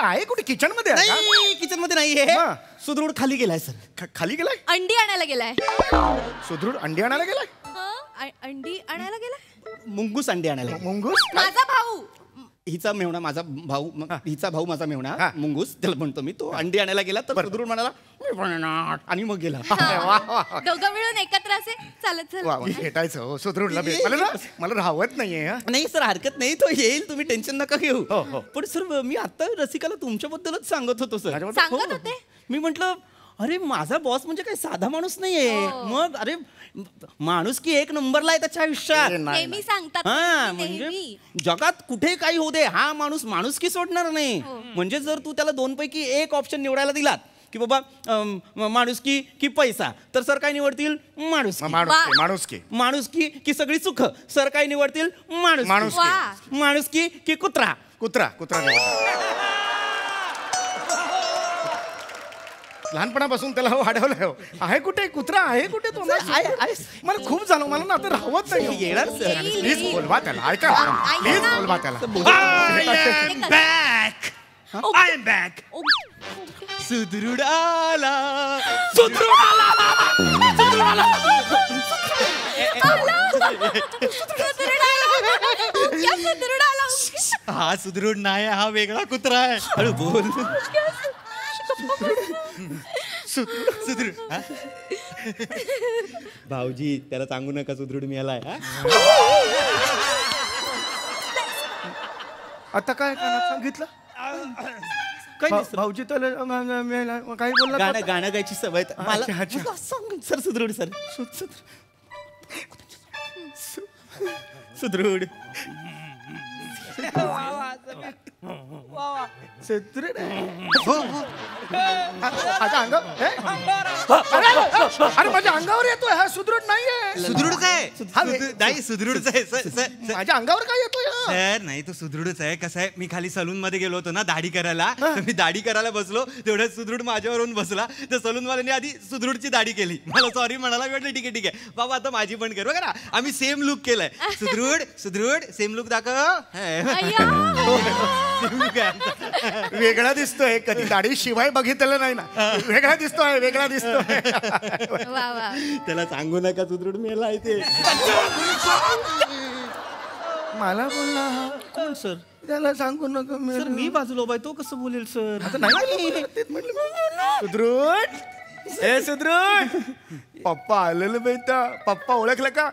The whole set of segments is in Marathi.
आहे कुठे किचन मध्ये आहे का? नाही किचन मध्ये नाहीये. सुदृढ खाली गेलाय सर. खाली गेलाय? अंडी आणायला गेलाय. सुदृढ अंडी आणायला गेलाय? अंडी आणायला गेलाय. मुंगूस अंडी आणायला. मुंगूस? माझा भाऊ. हिचा मेवणा माझा भाऊ, हिचा भाऊ माझा मेवणा मुंगूस त्याला म्हणतो मी. तो अंडी आणायला गेला तर सुदृढ म्हणाला मी बनणार आणि मग गेला. दोघं मिळून एकत्र असे चालत भेटायचं हो सुदृढला. मला राहवत नाहीये. नाही सर हरकत नाही, तो येईल, तुम्ही टेन्शन नका घेऊ. पण सर मी आता रसिकाला तुमच्याबद्दलच सांगत होतो सर. सांगत होते? मी म्हटलं अरे माझा बॉस म्हणजे काही साधा माणूस नाहीये. मग अरे माणूस की एक नंबरला आहे त्याच्या आयुष्यात. नेहमी सांगतात. हा म्हणजे जगात कुठे काही होऊ दे हा माणूस माणुसकी सोडणार नाही. म्हणजे जर तू त्याला 2 पैकी 1 ऑप्शन निवडायला दिलात की बाबा माणुसकी की पैसा, तर सर काय निवडतील? माणुसकी. माणुसकी की सगळी सुख, सर काय निवडतील? माणुसकी की कुत्रा? कुत्रा लहानपणापासून त्याला वाढवलं आहे. कुठे कुत्रा आहे? कुठे तो? मला खूप झालं, मला ना आता राहवत नाही. येणार सर. प्लीज बोलवा त्याला. ऐका प्लीज बोलवा त्याला. I am back. सुदृढ आला. हा सुदृढ नाही, हा वेगळा कुत्रा आहे. अरे बोल. सुदृढ भाऊजी त्याला सांगू नका सुदृढ मिळालाय. आता काय सांगितलं? भाऊजी त्याला काही बोलला? गाणं गायची सवय मला. सर सुदृढ सर सुदृढ माझ्या अंगावर येतोय हा. सुदृढ नाहीये. सुदृढच आहे. नाही सुदृढच आहे माझ्या अंगावर काय येतोय? सर नाही तो सुदृढच आहे. कसं आहे, मी खाली सलून मध्ये गेलो होतो ना दाढी करायला, तर मी दाढी करायला बसलो तेवढ्यात सुदृढ माझ्यावरून बसला. तर सलून वाल्याने आधी सुदृढची दाढी केली. मला सॉरी म्हणाला. म्हटलं ठीक आहे बाबा आता माझी पण कर. बघा ना आम्ही सेम लुक केलाय. सुदृढ सेम लुक दाखव. वेगळा दिसतोय. कधी दाढी शिवाय बघितलं नाही ना. वेगळा दिसतोय. त्याला सांगू नका सुदृढ मेला ते. मला बोलला कोण सर? त्याला सांगू नका. सर मी बाजूला बाय तो कसं बोलेल सर? आता नाही सुदृढ. ए सुदृढ पप्पा आलेलं बेटा. पप्पा ओळखलं का?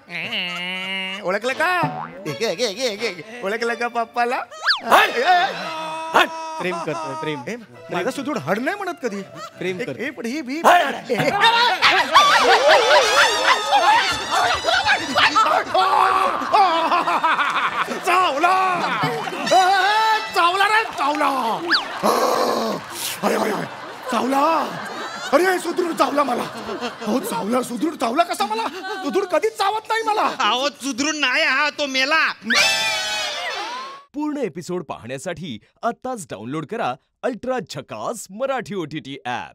ओळखलं का पप्पाला? प्रेम करतोय प्रेम. माझा सुदृढ हड नाही म्हणत कधी. प्रेम कर. चावला. अरे सुदृढ चावला मला. हो चावला. सुदृढ चावला कसा मला? सुदृढ कधीच चावत नाही मला. अहो सुदृढ नाही हा, तो मेला. पूर्ण एपिसोड पाहण्यासाठी आत्ताच डाउनलोड करा अल्ट्रा झकास मराठी OTT ॲप.